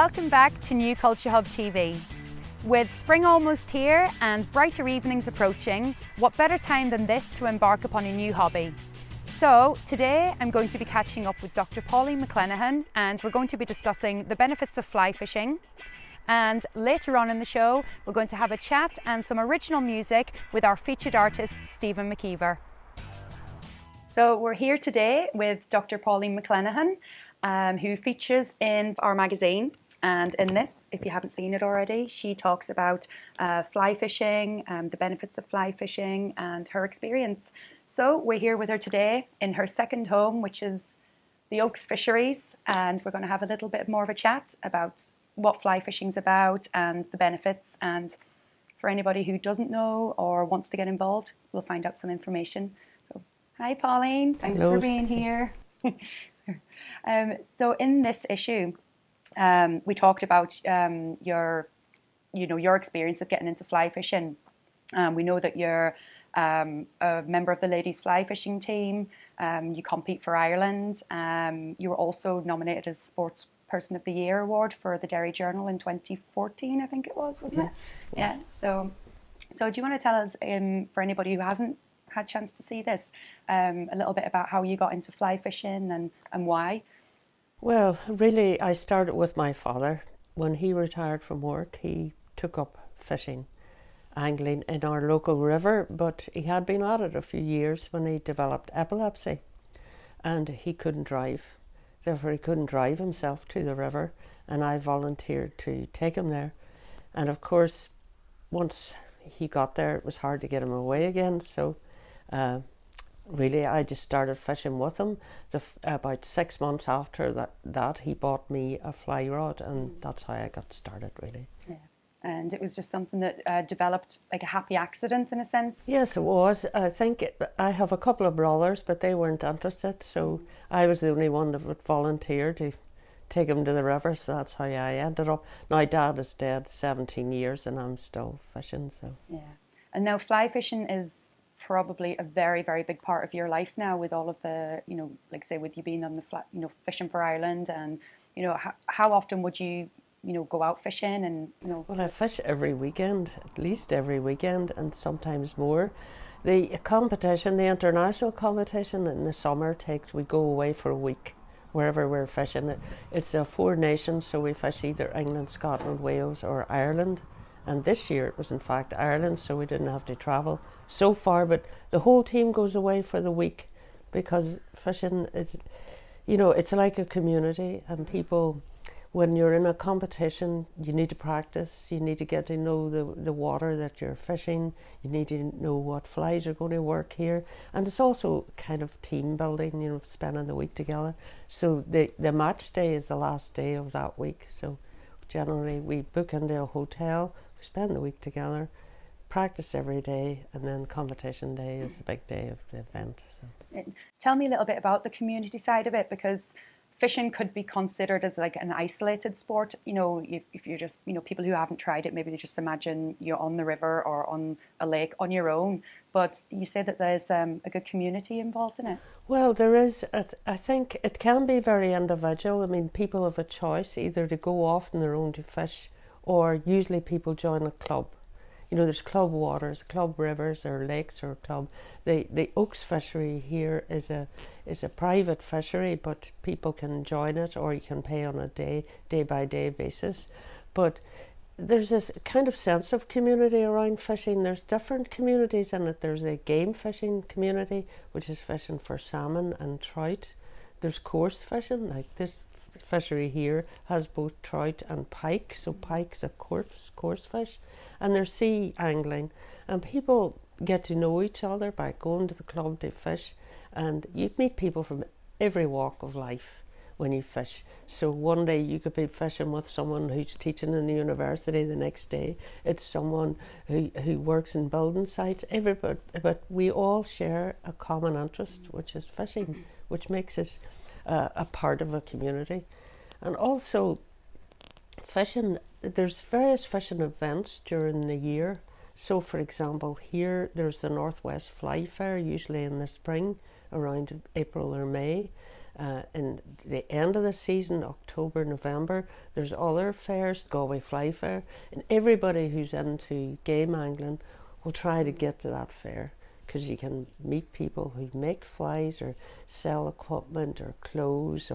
Welcome back to New CultureHUB TV. With spring almost here and brighter evenings approaching, what better time than this to embark upon a new hobby? So today I'm going to be catching up with Dr. Pauline Mcclenaghan, and we're going to be discussing the benefits of fly fishing. And later on in the show, we're going to have a chat and some original music with our featured artist, Stephen Mckeever. So we're here today with Dr. Pauline Mcclenaghan, who features in our magazine. And in this, if you haven't seen it already, she talks about fly fishing, the benefits of fly fishing and her experience. So we're here with her today in her second home, which is the Oaks Fisheries. And we're going to have a little bit more of a chat about what fly fishing's about and the benefits. And for anybody who doesn't know or wants to get involved, we'll find out some information. So, hi, Pauline. Thanks for being here. So in this issue, we talked about your experience of getting into fly fishing. We know that you're a member of the ladies fly fishing team. You compete for Ireland. You were also nominated as Sports Person of the Year award for the Derry Journal in 2014, I think it was, wasn't it? Yeah. So do you want to tell us, for anybody who hasn't had a chance to see this, a little bit about how you got into fly fishing and why? Well, really, I started with my father. When he retired from work, he took up fishing, angling in our local river, but he had been at it a few years when he developed epilepsy and he couldn't drive. Therefore, he couldn't drive himself to the river, and I volunteered to take him there. And of course, once he got there, it was hard to get him away again, so really, I just started fishing with him. About 6 months after that, he bought me a fly rod, and that's how I got started, really. Yeah. And it was just something that developed like a happy accident, in a sense? Yes, it was. I think I have a couple of brothers, but they weren't interested, so I was the only one that would volunteer to take him to the river, so that's how I ended up. Now, Dad is dead 17 years, and I'm still fishing, so. Yeah. And now fly fishing is probably a very, very big part of your life now, with all of the, like say with you being on the fishing for Ireland, and how often would you go out fishing and Well, I fish every weekend, at least every weekend, and sometimes more. The competition, the international competition in the summer we go away for a week wherever we're fishing. It's the 4 nations, so we fish either England, Scotland, Wales or Ireland. And this year it was in fact Ireland, so we didn't have to travel so far, but the whole team goes away for the week, because fishing is, it's like a community, and people, when you're in a competition, you need to practice, you need to get to know the water that you're fishing, you need to know what flies are going to work here, and it's also kind of team building, spending the week together. So the match day is the last day of that week, so generally we book into a hotel, we spend the week together, practice every day, and then competition day is the big day of the event. So. Tell me a little bit about the community side of it, because fishing could be considered as like an isolated sport. If you're just, people who haven't tried it, maybe they just imagine you're on the river or on a lake on your own. But you say that there's a good community involved in it. Well, there is. I think it can be very individual. I mean, people have a choice either to go off on their own to fish, or usually people join a club. There's club waters, club rivers, or lakes, or club. The Oaks fishery here is a private fishery, but people can join it, or you can pay on a day by day basis. But there's this kind of sense of community around fishing. There's different communities in it. There's a game fishing community, which is fishing for salmon and trout. There's coarse fishing, like this fishery here has both trout and pike, so pike's a coarse fish. And there's sea angling, and people get to know each other by going to the club to fish, and you meet people from every walk of life when you fish. So one day you could be fishing with someone who's teaching in the university, the next day it's someone who works in building sites. But we all share a common interest, which is fishing, which makes us a part of a community. And also fishing, there's various fishing events during the year. So for example, here there's the Northwest Fly Fair, usually in the spring around April or May. In the end of the season, October, November, there's other fairs, Galway Fly Fair, and everybody who's into game angling will try to get to that fair, because you can meet people who make flies or sell equipment or clothes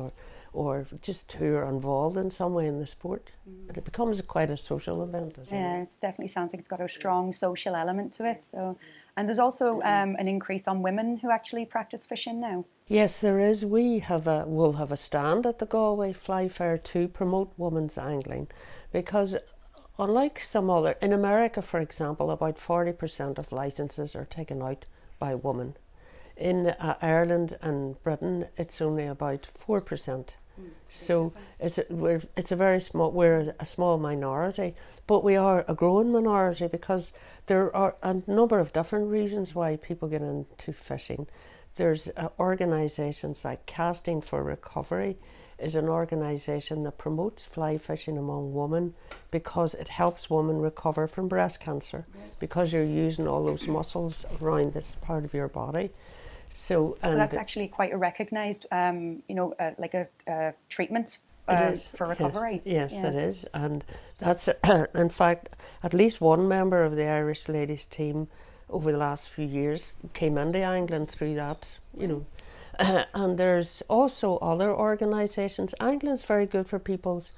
or just who are involved in some way in the sport. And it becomes quite a social event as well. Yeah, it definitely sounds like it's got a strong social element to it. So, and there's also an increase on women who actually practice fishing now. Yes, there is. We'll have a stand at the Galway Fly Fair to promote women's angling, because unlike some other, in America, for example, about 40% of licenses are taken out by women. In Ireland and Britain, it's only about 4%. So it's a very small. We're a small minority, but we are a growing minority, because there are a number of different reasons why people get into fishing. There's organisations like Casting for Recovery is an organisation that promotes fly fishing among women, because it helps women recover from breast cancer, because you're using all those muscles around this part of your body. So that's actually quite a recognised, like a treatment for recovery. Yes, it is. And that's, in fact, at least one member of the Irish ladies team over the last few years came into angling through that, and there's also other organisations. Angling's very good for people's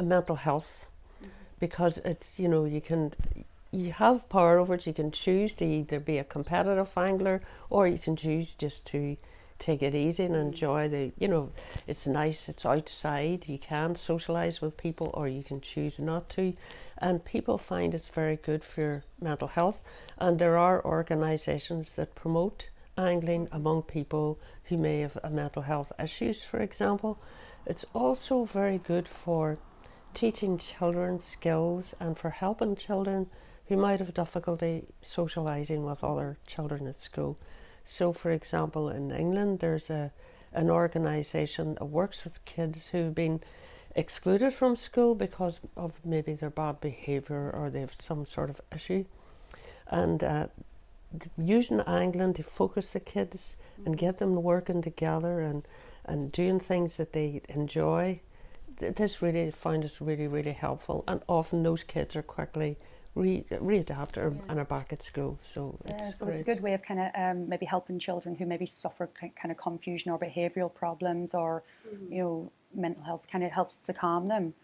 mental health, because it's, you have power over it. You can choose to either be a competitive angler, or you can choose just to take it easy and enjoy it's nice, it's outside, you can socialise with people, or you can choose not to. And people find it's very good for your mental health. And there are organisations that promote angling among people who may have mental health issues, for example. It's also very good for teaching children skills and for helping children who might have difficulty socialising with other children at school. So, for example, in England, there's an organisation that works with kids who've been excluded from school because of maybe their bad behaviour, or they have some sort of issue. And using angling to focus the kids and get them working together and doing things that they enjoy, this found us really, really helpful. And often those kids are quickly readapt and are back at school. So it's a good way of kind of maybe helping children who maybe suffer kind of confusion or behavioural problems, or mental health, kind of helps to calm them.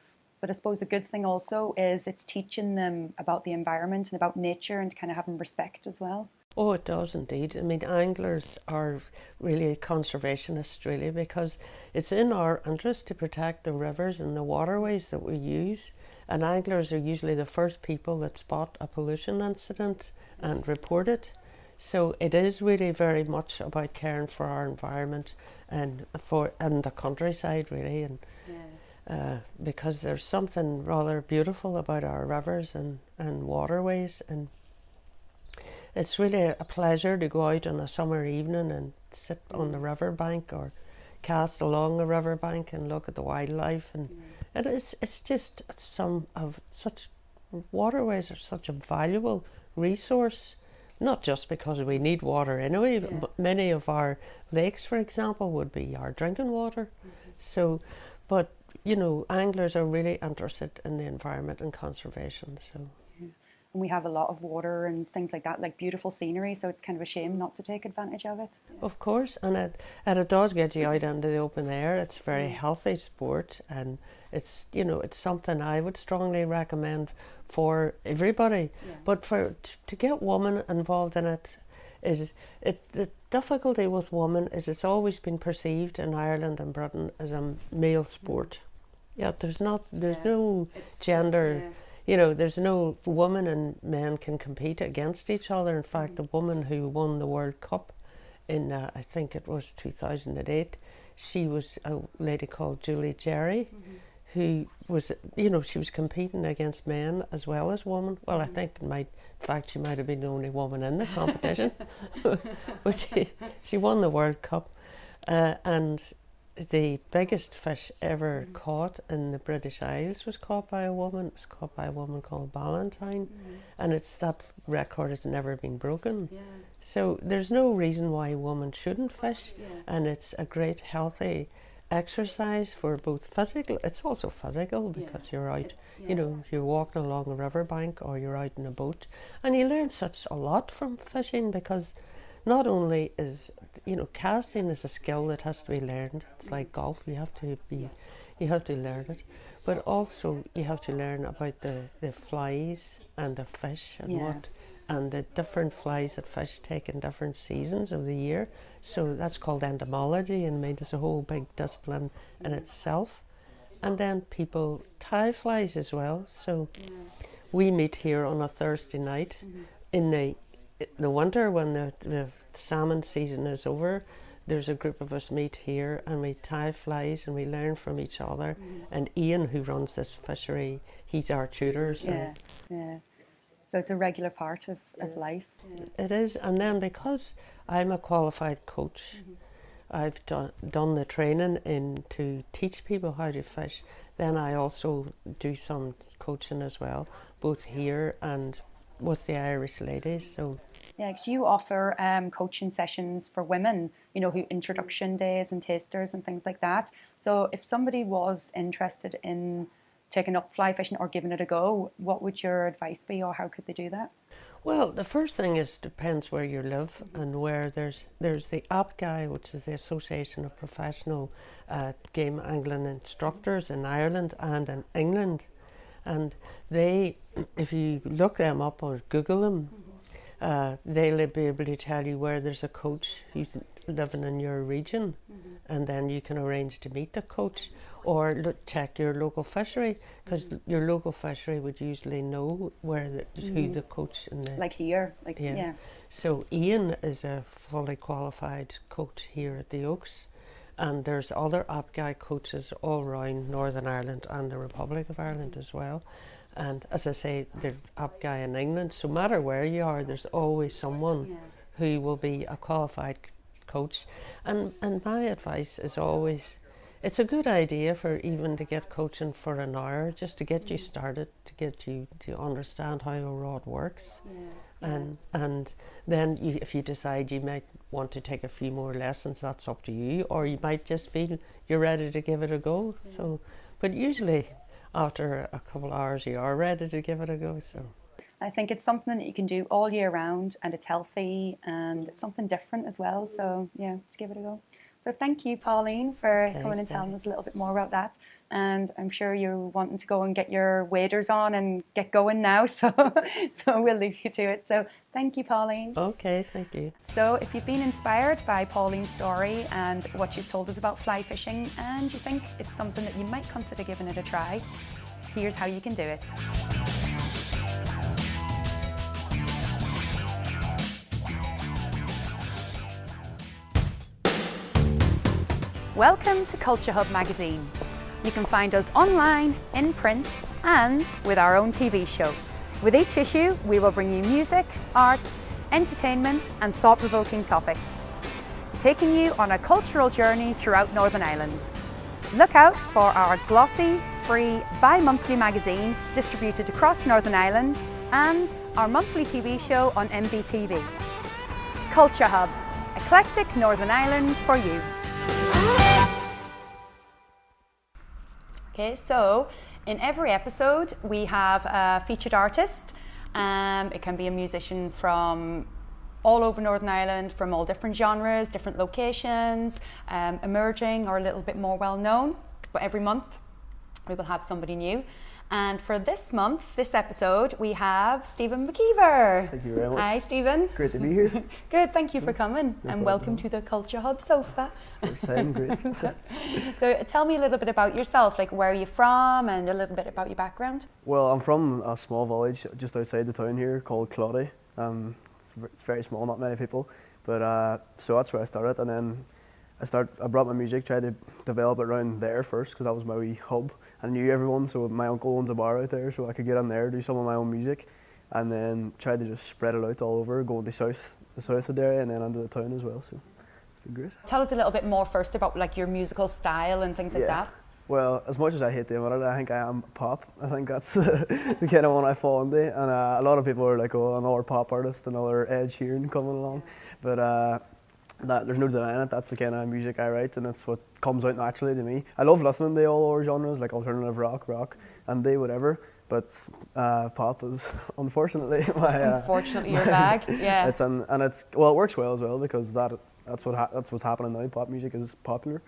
But I suppose the good thing also is it's teaching them about the environment and about nature, and kind of having respect as well. Oh, it does indeed. I mean, anglers are really conservationists, really, because it's in our interest to protect the rivers and the waterways that we use. And anglers are usually the first people that spot a pollution incident and report it. So it is really very much about caring for our environment and the countryside, really. And because there's something rather beautiful about our rivers and waterways, and it's really a pleasure to go out on a summer evening and sit on the riverbank or cast along the riverbank and look at the wildlife. And it's just such waterways are such a valuable resource, not just because we need water anyway, but many of our lakes, for example, would be our drinking water. So, but anglers are really interested in the environment and conservation. So. And we have a lot of water and things like that, like beautiful scenery, so it's kind of a shame not to take advantage of it. Of course, and it does get you out into the open air. It's a very healthy sport, and it's something I would strongly recommend for everybody. But to get women involved in it, the difficulty with women is it's always been perceived in Ireland and Britain as a male sport. There's no gender. There's no woman and men can compete against each other. In fact, the woman who won the World Cup in, I think it was 2008, she was a lady called Julie Jerry, who was, she was competing against men as well as women. Well, I think in fact she might have been the only woman in the competition, but she won the World Cup, and the biggest fish ever caught in the British Isles was caught by a woman. It was caught by a woman called Ballantyne, and that record has never been broken. Yeah. So there's no reason why women shouldn't fish, and it's a great healthy exercise for both physical. It's also physical because you're out, you know, you're walking along a riverbank or you're out in a boat, and you learn such a lot from fishing because not only is, you know, casting is a skill that has to be learned. It's like golf, you have to learn it, but also you have to learn about the flies and the fish and the different flies that fish take in different seasons of the year. So that's called entomology, and it's a whole big discipline in itself. And then people tie flies as well. So we meet here on a Thursday night in the winter when the salmon season is over. There's a group of us meet here and we tie flies and we learn from each other. And Ian, who runs this fishery, he's our tutor. So So it's a regular part of life. It is. And then because I'm a qualified coach, I've done the training to teach people how to fish. Then I also do some coaching as well, both here and with the Irish ladies. So yeah, because you offer coaching sessions for women, you know, who introduction days and tasters and things like that. So if somebody was interested in taking up fly fishing or giving it a go, what would your advice be, or how could they do that? Well, the first thing depends where you live and where there's the APGAI, which is the Association of Professional Game Angling Instructors in Ireland and in England. And they, if you look them up or Google them, they'll be able to tell you where there's a coach who's living in your region, and then you can arrange to meet the coach or check your local fishery, because your local fishery would usually know where who the coach in the like here, So Ian is a fully qualified coach here at the Oaks, and there's other APGAI coaches all around Northern Ireland and the Republic of Ireland as well. And as I say, the APGAI in England, so no matter where you are, there's always someone who will be a qualified coach. And my advice is always, it's a good idea for even to get coaching for an hour, just to get you started, to get you to understand how a rod works. And then if you decide you might want to take a few more lessons, that's up to you, or you might just feel you're ready to give it a go. So, but usually after a couple of hours you are ready to give it a go. So I think it's something that you can do all year round, and it's healthy and it's something different as well. So yeah, to give it a go. So thank you, Pauline, for coming and telling us a little bit more about that. And I'm sure you're wanting to go and get your waders on and get going now. So we'll leave you to it. So thank you, Pauline. Okay, thank you. So if you've been inspired by Pauline's story and what she's told us about fly fishing, and you think it's something that you might consider giving it a try, here's how you can do it. Welcome to CultureHUB magazine. You can find us online, in print, and with our own TV show. With each issue, we will bring you music, arts, entertainment, and thought-provoking topics, taking you on a cultural journey throughout Northern Ireland. Look out for our glossy, free, bi-monthly magazine distributed across Northern Ireland, and our monthly TV show on MBTV. CultureHUB, eclectic Northern Ireland for you. Okay, so in every episode we have a featured artist. It can be a musician from all over Northern Ireland, from all different genres, different locations, emerging or a little bit more well known. But every month we will have somebody new. And for this month, this episode, we have Stephen Mckeever. Thank you very much. Hi, Stephen. Great to be here. Good, thank you for coming, and welcome to the CultureHUB sofa. First time, great. So tell me a little bit about yourself, like where are you from and a little bit about your background. Well, I'm from a small village just outside the town here called Claudy. It's very small, not many people, but so that's where I started, and then I brought my music, tried to develop it around there first because that was my wee hub. I knew everyone, so my uncle owns a bar out there, so I could get in there, do some of my own music, and then tried to just spread it out all over, going to the south of Derry and then into the town as well. So Great. Tell us a little bit more first about like your musical style and things like that. Well, as much as I hate to admit it, I think I am pop. I think that's the kind of one I fall into. And a lot of people are like, oh, another pop artist, another Ed Sheeran coming along. But there's no denying it. That's the kind of music I write, and that's what comes out naturally to me. I love listening to all our genres, like alternative rock, indie, whatever. But pop is unfortunately my. Unfortunately, your bag. Yeah. It's it works well as well because that's what's happening now. Pop music is popular.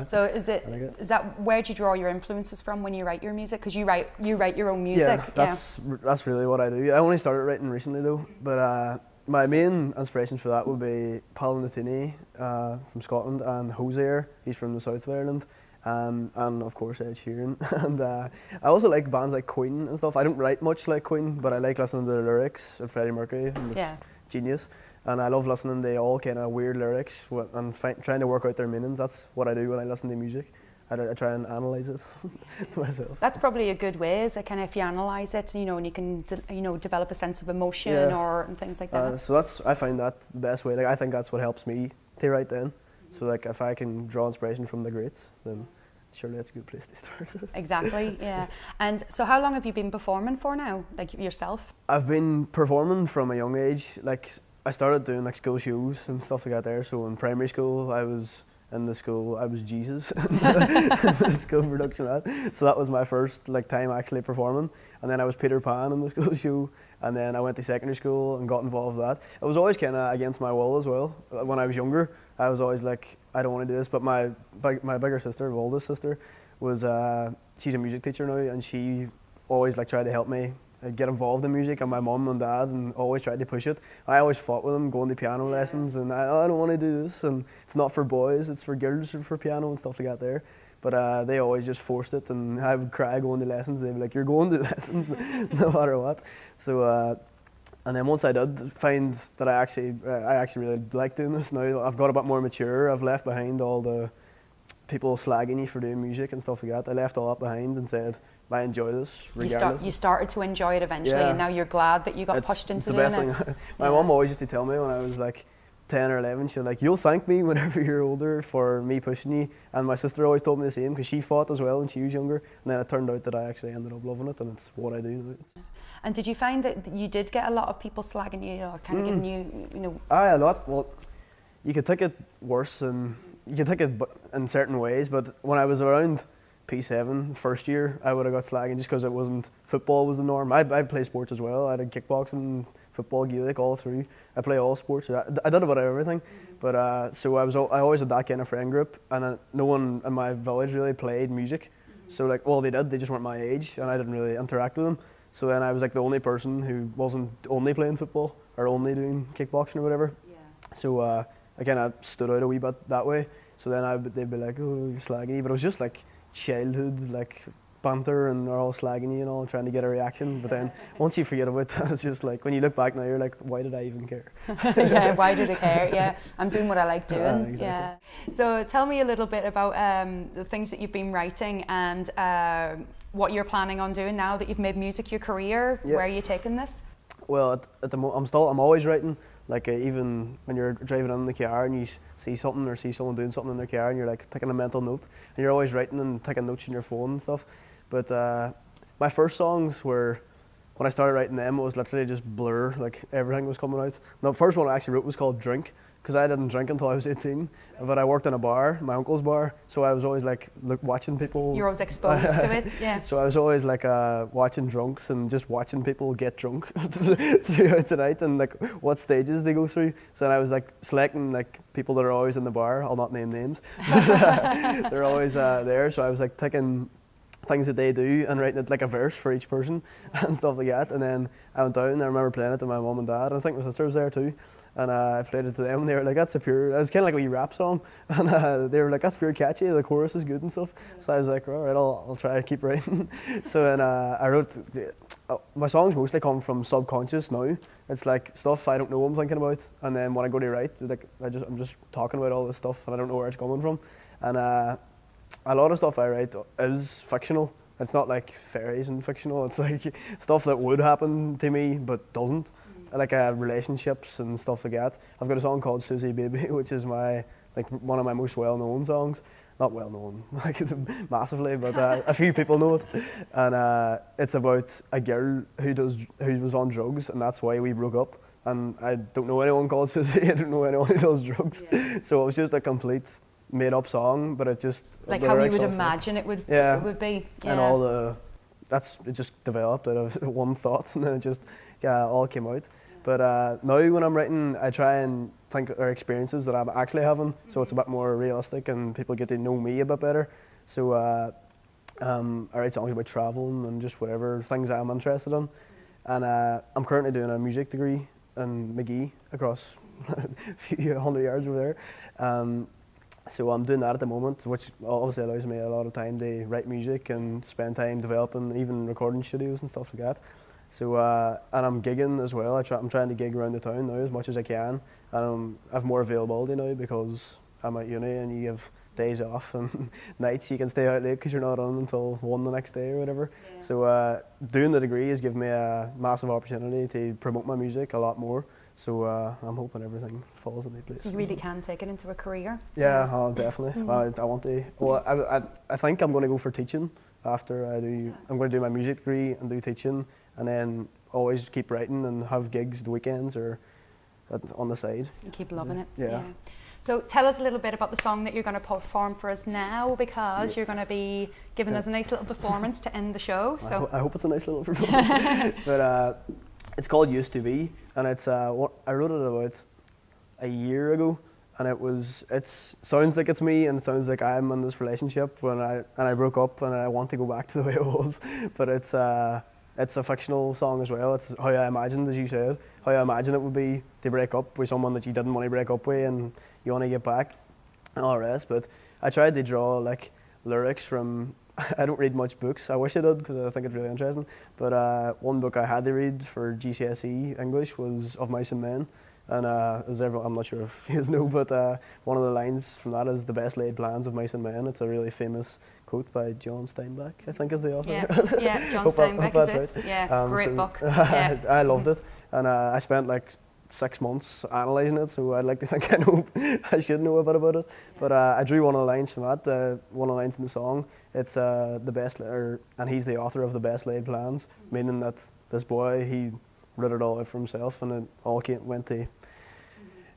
So is that where do you draw your influences from when you write your music? Because you write your own music. Yeah, that's really what I do. I only started writing recently though, but my main inspiration for that would be Pauline Mcclenaghan from Scotland and Hosier. He's from the south of Ireland. And of course Ed Sheeran. And I also like bands like Queen and stuff. I don't write much like Queen, but I like listening to the lyrics of Freddie Mercury. And genius. And I love listening to all kind of weird lyrics and trying to work out their meanings. That's what I do when I listen to music. I try and analyse it myself. That's probably a good way, is kind of if you analyse it, and you can develop a sense of emotion and things like that. So I find that the best way. Like I think that's what helps me to write then. So like if I can draw inspiration from the greats, then surely that's a good place to start. Exactly, yeah. And so how long have you been performing for now, like yourself? I've been performing from a young age. Like I started doing like school shows and stuff like that there. So in primary school, I was Jesus in the school production of that. So that was my first like time actually performing. And then I was Peter Pan in the school show. And then I went to secondary school and got involved with that. It was always kind of against my will as well. When I was younger, I was always like, I don't want to do this. But my bigger sister, my oldest sister, was she's a music teacher now, and she always like tried to help me get involved in music, and my mum and dad, and always tried to push it. And I always fought with them, going to piano lessons, and I don't want to do this, and it's not for boys, it's for girls for piano and stuff like that there. But they always just forced it, and I would cry going to lessons. They'd be like, "You're going to lessons, no matter what." So, and then once I did find that I actually really like doing this now, I've got a bit more mature. I've left behind all the people slagging you for doing music and stuff like that. I left all that behind and said, I enjoy this regardless. You started to enjoy it eventually, and now you're glad that you got pushed into doing it. My mum always used to tell me when I was like 10 or 11, she was like, "You'll thank me whenever you're older for me pushing you." And my sister always told me the same, because she fought as well when she was younger. And then it turned out that I actually ended up loving it, and it's what I do now. And did you find that you did get a lot of people slagging you, or kind of giving you, Aye, a lot. Well, you could take it worse, and you could take it in certain ways. But when I was around P7 first year, I would have got slagging just because football was the norm. I play sports as well. I did kickboxing, football, Gaelic, all through. I play all sports. I did a bit of everything. But so I always had that kind of friend group, and no one in my village really played music. So like, well, they did. They just weren't my age, and I didn't really interact with them. So then I was like the only person who wasn't only playing football or only doing kickboxing or whatever. Yeah. So I kind of stood out a wee bit that way. So then they'd be like, "Oh, you're slagging me," but it was just like childhood, like banter, and they're all slagging you and all, trying to get a reaction. But then once you forget about that, it's just like when you look back now, you're like, why did I even care? Yeah, why did I care? Yeah, I'm doing what I like doing. Exactly. Yeah. So tell me a little bit about the things that you've been writing and what you're planning on doing now that you've made music your career. Yeah. Where are you taking this? Well, at the moment, I'm always writing. Like even when you're driving in the car and you see something or see someone doing something in their car, and you're like taking a mental note, and you're always writing and taking notes in your phone and stuff. But my first songs were, when I started writing them, it was literally just blur, like everything was coming out. The first one I actually wrote was called Drink, because I didn't drink until I was 18, but I worked in a bar, my uncle's bar, so I was always like watching people. You're always exposed to it, yeah. So I was always like watching drunks and just watching people get drunk throughout the night, and like what stages they go through. So then I was like selecting like people that are always in the bar. I'll not name names. They're always there, so I was like taking things that they do and writing it like a verse for each person and stuff like that. And then I went down and I remember playing it to my mum and dad, and I think my sister was there too. And I played it to them, and they were like, "That's a pure," it was kind of like a wee rap song, and they were like, "That's pure catchy, the chorus is good and stuff." So I was like, "All right, I'll try to keep writing." So then I wrote, my songs mostly come from subconscious now. It's like stuff I don't know I'm thinking about, and then when I go to write, like I'm just talking about all this stuff, and I don't know where it's coming from. And a lot of stuff I write is fictional. It's not like fairies and fictional, it's like stuff that would happen to me but doesn't. Like relationships and stuff like that. I've got a song called Susie Baby, which is my like one of my most well-known songs. Not well-known, like massively, but a few people know it. And it's about a girl who was on drugs, and that's why we broke up. And I don't know anyone called Susie. I don't know anyone who does drugs. Yeah. So it was just a complete made-up song, but it just like how you would imagine it would be. Yeah. And it just developed out of one thought, and then it just all came out. But now when I'm writing, I try and think of experiences that I'm actually having, so it's a bit more realistic and people get to know me a bit better. So I write songs about traveling and just whatever things I'm interested in. And I'm currently doing a music degree in McGee across a few hundred yards over there. So I'm doing that at the moment, which obviously allows me a lot of time to write music and spend time developing, even recording studios and stuff like that. So and I'm gigging as well. I'm trying to gig around the town now as much as I can. And I have more availability now because I'm at uni and you have days off and nights you can stay out late because you're not on until 1 the next day or whatever. Yeah. So doing the degree has given me a massive opportunity to promote my music a lot more. So I'm hoping everything falls into place. So you really can take it into a career? Yeah, definitely. I want to. Well, I think I'm going to go for teaching after I do. I'm going to do my music degree and do teaching, and then always keep writing and have gigs the weekends or on the side. And keep loving it. Yeah. So tell us a little bit about the song that you're going to perform for us now, because you're going to be giving us a nice little performance to end the show. So I hope it's a nice little performance. But it's called Used to Be, and it's I wrote it about a year ago, and it sounds like it's me and it sounds like I'm in this relationship when I broke up and I want to go back to the way it was. But it's a fictional song as well. It's how I imagined, as you said, how I imagined it would be to break up with someone that you didn't want to break up with and you want to get back and all the rest. But I tried to draw like lyrics from, I don't read much books. I wish I did because I think it's really interesting. But one book I had to read for GCSE English was Of Mice and Men. And I'm not sure if you guys know, but one of the lines from that is "The best laid plans of mice and men." It's a really famous quote by John Steinbeck, I think is the author. Yeah, John Steinbeck is it. Right. Yeah, great book. Yeah. I loved it, and I spent like 6 months analysing it, so I'd like to think I should know a bit about it. Yeah. But I drew one of the lines from that, one of the lines in the song. It's the best, and he's the author of The Best Laid Plans, meaning that this boy, he wrote it all out for himself, and it all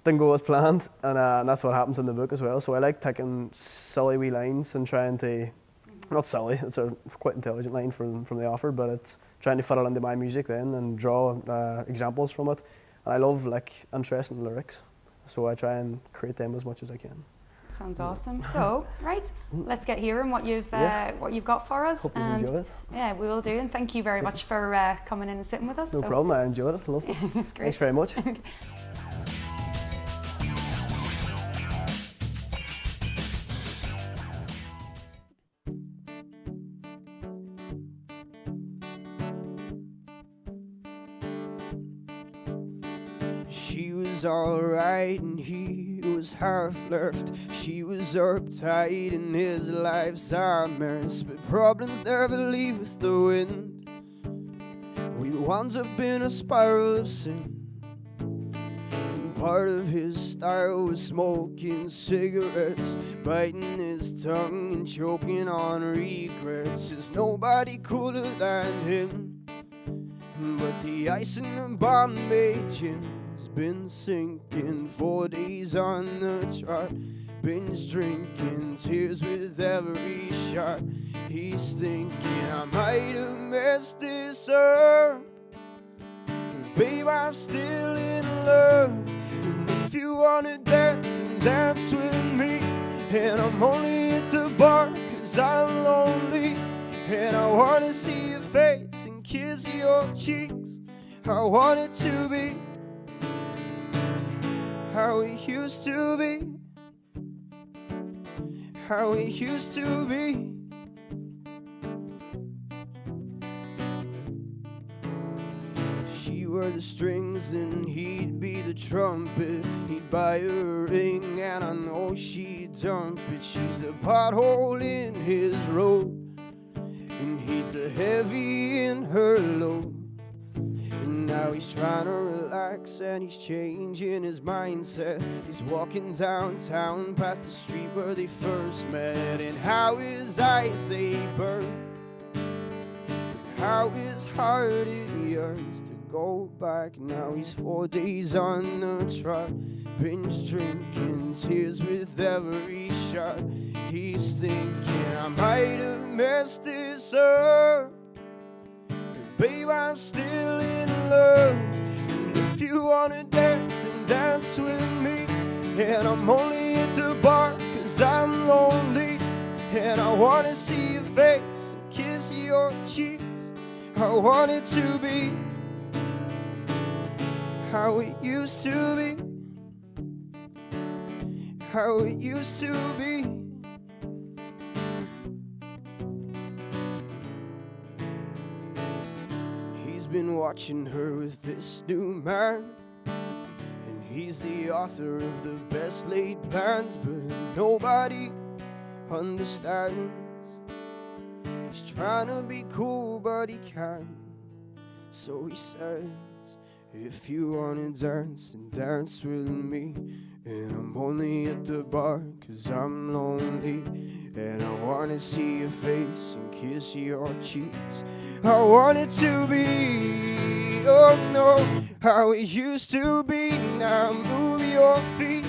didn't go as planned, and that's what happens in the book as well. So I like taking silly wee lines and trying to, not silly, it's a quite intelligent line from the author, but it's trying to fit it into my music then and draw examples from it. And I love like interesting lyrics, so I try and create them as much as I can. Sounds awesome. So, right, let's get hearing what you've got for us. Hope you enjoy it. Yeah, we will do. And thank you very much for coming in and sitting with us. No problem. I enjoyed it. I loved it. It's great. Thanks very much. She was alright and he was half left. She was uptight and his life's a mess. But problems never leave with the wind. We wound up in a spiral of sin. And part of his style was smoking cigarettes, biting his tongue and choking on regrets. There's nobody cooler than him, but the ice in the Bombay gin has been sinking 4 days on the trot. Binge drinking, tears with every shot. He's thinking I might have messed this up, but babe, I'm still in love. And if you wanna dance, then dance with me. And I'm only at the bar 'cause I'm lonely, and I wanna see your face and kiss your cheeks. I want it to be how we used to be, how we used to be. If she were the strings and he'd be the trumpet, he'd buy her a ring and I know she'd dump it. She's the pothole in his road, and he's the heavy in her load. And Now he's trying to relax and he's changing his mindset. He's walking downtown past the street where they first met, and how his eyes they burn, how his heart it yearns to go back. Now he's 4 days on the trot, binge drinking, tears with every shot. He's thinking, I might have messed this up, but babe, I'm still in love. And if you wanna dance, then dance with me. And I'm only at the bar 'cause I'm lonely, and I wanna see your face and kiss your cheeks. I want it to be how it used to be, how it used to be. He's been watching her with this new man, and he's the author of the best laid plans, but nobody understands. He's trying to be cool, but he can't. So he says, if you wanna dance, then dance with me. And I'm only at the bar 'cause I'm lonely, and I wanna see your face and kiss your cheeks. I want it to be, oh no, how it used to be. Now move your feet,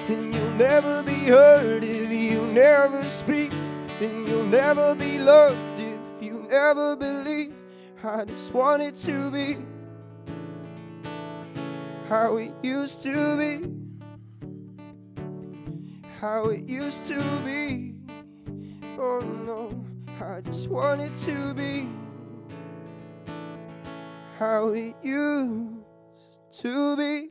and you'll never be heard if you never speak, and you'll never be loved if you never believe. I just want it to be how it used to be, how it used to be. Oh no, I just want it to be how it used to be.